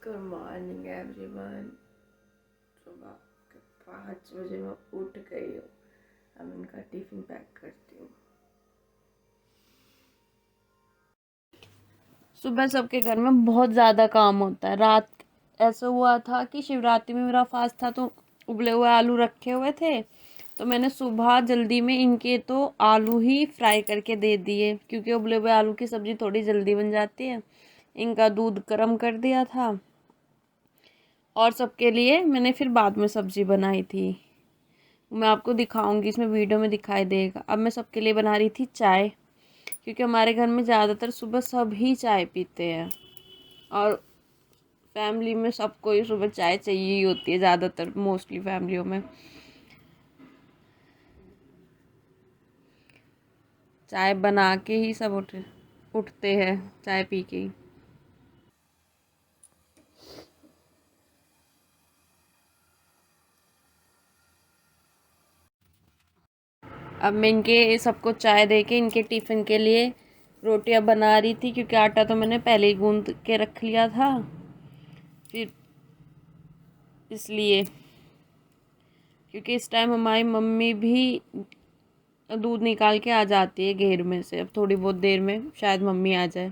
Good morning everyone. सुबह के 5 बजे मैं उठ गई हूँ। अब इनका टिफिन पैक करती हूँ। सुबह सबके घर में बहुत ज़्यादा काम होता है। रात ऐसा हुआ था कि शिवरात्रि में मेरा फास्ट था, तो उबले हुए आलू रखे हुए थे, तो मैंने सुबह जल्दी में इनके तो आलू ही फ्राई करके दे दिए, क्योंकि उबले हुए आलू की सब्ज़ी थोड़ी जल्दी बन जाती है। इनका दूध गर्म कर दिया था और सबके लिए मैंने फिर बाद में सब्ज़ी बनाई थी। मैं आपको दिखाऊंगी, इसमें वीडियो में दिखाई देगा। अब मैं सबके लिए बना रही थी चाय, क्योंकि हमारे घर में ज़्यादातर सुबह सब ही चाय पीते हैं और फैमिली में सबको ही सुबह चाय चाहिए ही होती है, ज़्यादातर मोस्टली फैमिलियों में चाय बना के ही सब उठते हैं, चाय पी के ही। अब मैं इनके सबको चाय दे के इनके टिफ़िन के लिए रोटियां बना रही थी, क्योंकि आटा तो मैंने पहले ही गूंद के रख लिया था। फिर इसलिए, क्योंकि इस टाइम हमारी मम्मी भी दूध निकाल के आ जाती है घेर में से। अब थोड़ी बहुत देर में शायद मम्मी आ जाए।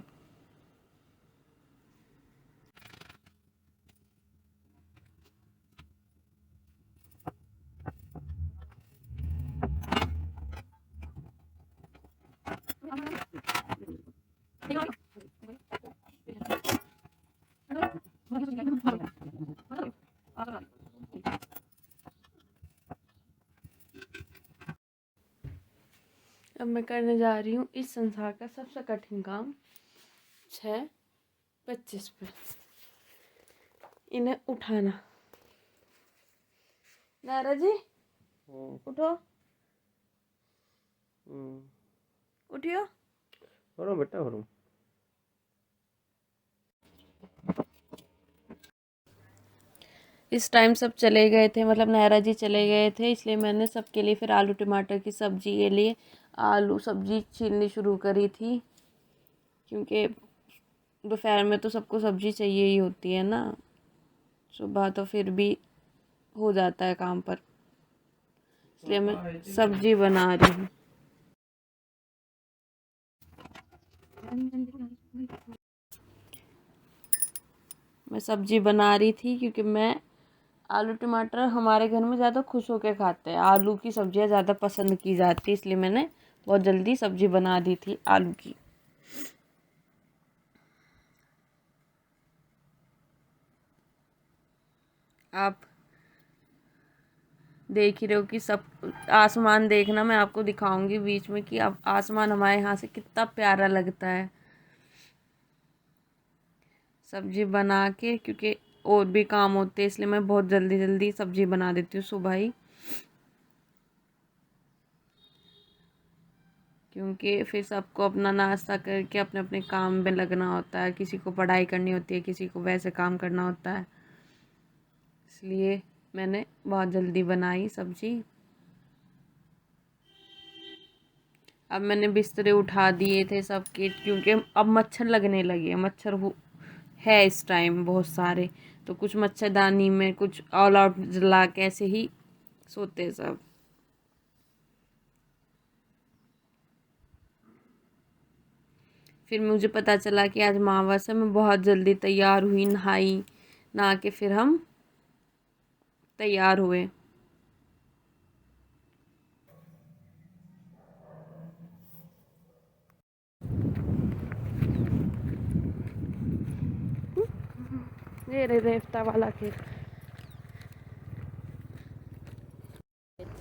अब मैं करने जा रही हूँ इस संसार का सबसे कठिन काम। 6:25 पे इन्हें उठाना। नारा जी उठो, उठियो। करो बेटा करो। इस टाइम सब चले गए थे, मतलब नायरा जी चले गए थे, इसलिए मैंने सबके लिए फिर आलू टमाटर की सब्ज़ी के लिए आलू सब्ज़ी छीलनी शुरू करी थी, क्योंकि दोपहर में तो सबको सब्ज़ी चाहिए ही होती है ना। सुबह तो फिर भी हो जाता है काम पर, इसलिए मैं सब्ज़ी बना रही हूँ। मैं सब्ज़ी बना रही थी क्योंकि मैं आलू टमाटर हमारे घर में ज़्यादा खुश होकर खाते हैं। आलू की सब्ज़ियाँ ज़्यादा पसंद की जाती है, इसलिए मैंने बहुत जल्दी सब्ज़ी बना दी थी आलू की। आप देख ही रहे हो कि सब आसमान देखना, मैं आपको दिखाऊंगी बीच में कि अब आसमान हमारे यहाँ से कितना प्यारा लगता है। सब्जी बना के, क्योंकि और भी काम होते हैं, इसलिए मैं बहुत जल्दी जल्दी सब्जी बना देती हूँ सुबह ही, क्योंकि फिर सबको अपना नाश्ता करके अपने अपने काम में लगना होता है। किसी को पढ़ाई करनी होती है, किसी को वैसे काम करना होता है, इसलिए मैंने बहुत जल्दी बनाई सब्जी। अब मैंने बिस्तरे उठा दिए थे सबके, क्योंकि अब मच्छर लगने लगे। मच्छर है इस टाइम बहुत सारे, तो कुछ मच्छरदानी में, कुछ ऑल आउट जला के ऐसे ही सोते सब। फिर मुझे पता चला कि आज अमावस्या, मैं बहुत जल्दी तैयार हुई, नहाई, नहा के फिर हम तैयार हुए। ये रे रेफ्ता वाला खेत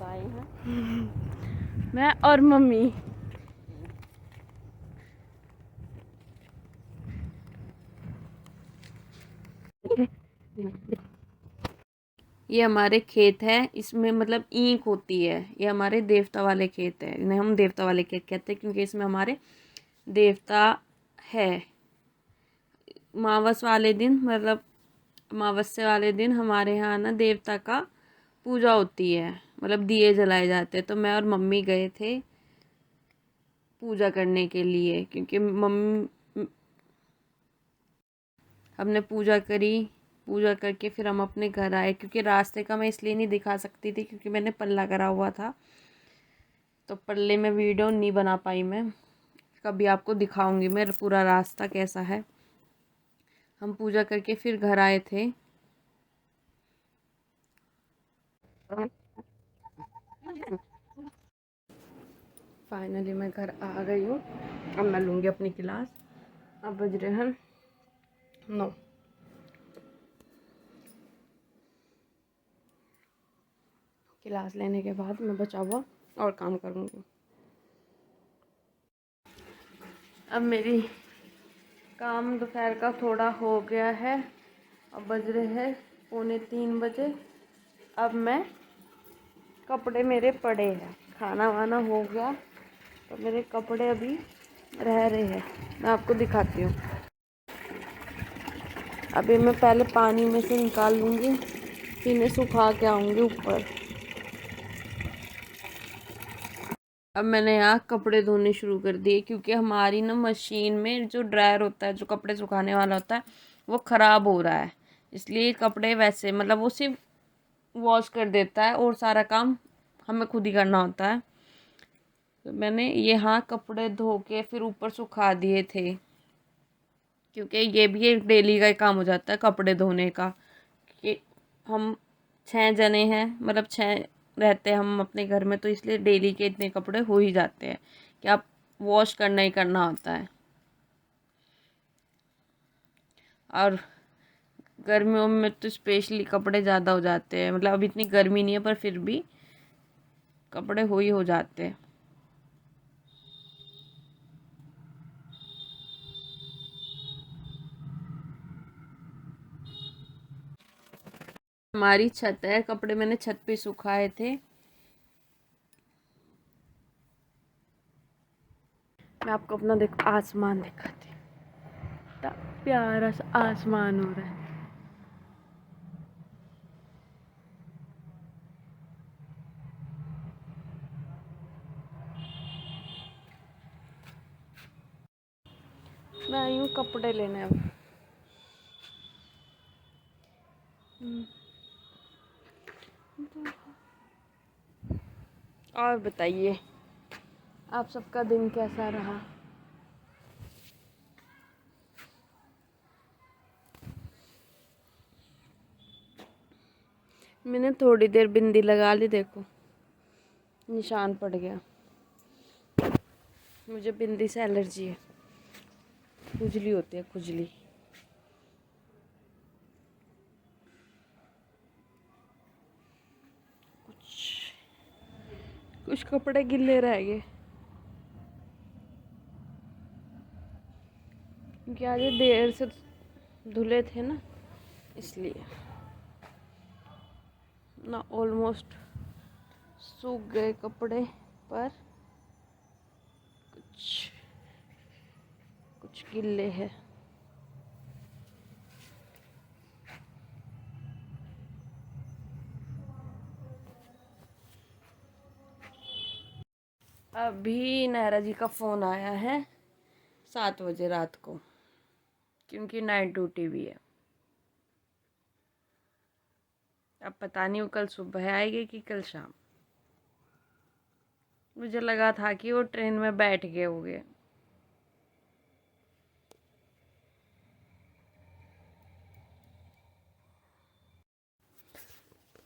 आए हैं मैं और मम्मी। ये हमारे खेत है, इसमें मतलब ईंख होती है। ये हमारे देवता वाले खेत है, इन्हें हम देवता वाले खेत कहते हैं, क्योंकि इसमें हमारे देवता है। अमावस वाले दिन, मतलब अमावस्या वाले दिन हमारे यहाँ ना देवता का पूजा होती है, मतलब दिए जलाए जाते हैं। तो मैं और मम्मी गए थे पूजा करने के लिए, क्योंकि मम्मी, हमने पूजा करी, पूजा करके फिर हम अपने घर आए, क्योंकि रास्ते का मैं इसलिए नहीं दिखा सकती थी क्योंकि मैंने पल्ला करा हुआ था, तो पल्ले में वीडियो नहीं बना पाई मैं। कभी आपको दिखाऊंगी मैं पूरा रास्ता कैसा है। हम पूजा करके फिर घर आए थे। फाइनली मैं घर आ गई हूँ। अब मैं लूँगी अपनी क्लास। अब बज रहे हैं 9। क्लास लेने के बाद मैं बचा हुआ और काम करूँगी। अब मेरी काम दोपहर का थोड़ा हो गया है। अब बज रहे हैं 2:45 बजे। अब मैं कपड़े मेरे पड़े हैं, खाना वाना हो गया तो मेरे कपड़े अभी रह रहे हैं, मैं आपको दिखाती हूँ। अभी मैं पहले पानी में से निकाल लूँगी, फिर इन्हें सुखा के आऊँगी ऊपर। अब मैंने यहाँ कपड़े धोने शुरू कर दिए, क्योंकि हमारी ना मशीन में जो ड्रायर होता है, जो कपड़े सुखाने वाला होता है, वो ख़राब हो रहा है। इसलिए कपड़े वैसे मतलब वो सिर्फ वॉश कर देता है और सारा काम हमें खुद ही करना होता है। तो मैंने यहाँ कपड़े धो के फिर ऊपर सुखा दिए थे, क्योंकि ये भी एक डेली का ही काम हो जाता है कपड़े धोने का। कि हम 6 जने हैं, मतलब 6 रहते हैं हम अपने घर में, तो इसलिए डेली के इतने कपड़े हो ही जाते हैं कि आप वॉश करना ही करना होता है। और गर्मियों में तो स्पेशली कपड़े ज़्यादा हो जाते हैं, मतलब अभी इतनी गर्मी नहीं है पर फिर भी कपड़े हो जाते हैं। हमारी छत है, कपड़े मैंने छत पे सुखाए थे। मैं आपको अपना देखो आसमान दिखाती हूँ, इतना प्यारा सा आसमान हो रहा है। मैं आई हूँ कपड़े लेने अब। और बताइए आप सबका दिन कैसा रहा। मैंने थोड़ी देर बिंदी लगा ली, देखो निशान पड़ गया। मुझे बिंदी से एलर्जी है, खुजली होती है, खुजली। कुछ कपड़े गिले रह गए, क्योंकि आज ये देर से धुले थे ना, इसलिए ना ऑलमोस्ट सूख गए कपड़े, पर कुछ कुछ गिले हैं। अभी नायरा जी का फ़ोन आया है 7 बजे रात को, क्योंकि नाइट ड्यूटी भी है। अब पता नहीं वो कल सुबह आएगी कि कल शाम। मुझे लगा था कि वो ट्रेन में बैठ गए होंगे।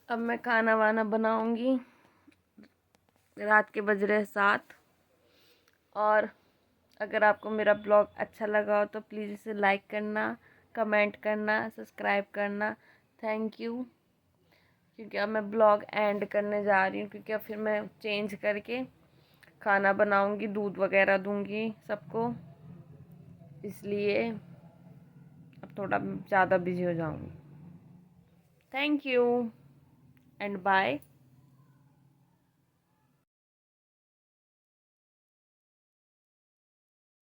अब मैं खाना वाना बनाऊंगी। रात के बज रहे 7। और अगर आपको मेरा ब्लॉग अच्छा लगा हो तो प्लीज़ इसे लाइक करना, कमेंट करना, सब्सक्राइब करना। Thank you. क्योंकि अब मैं ब्लॉग एंड करने जा रही हूँ, क्योंकि अब फिर मैं चेंज करके खाना बनाऊंगी, दूध वगैरह दूंगी सबको, इसलिए अब थोड़ा ज़्यादा बिजी हो जाऊंगी। Thank you and bye.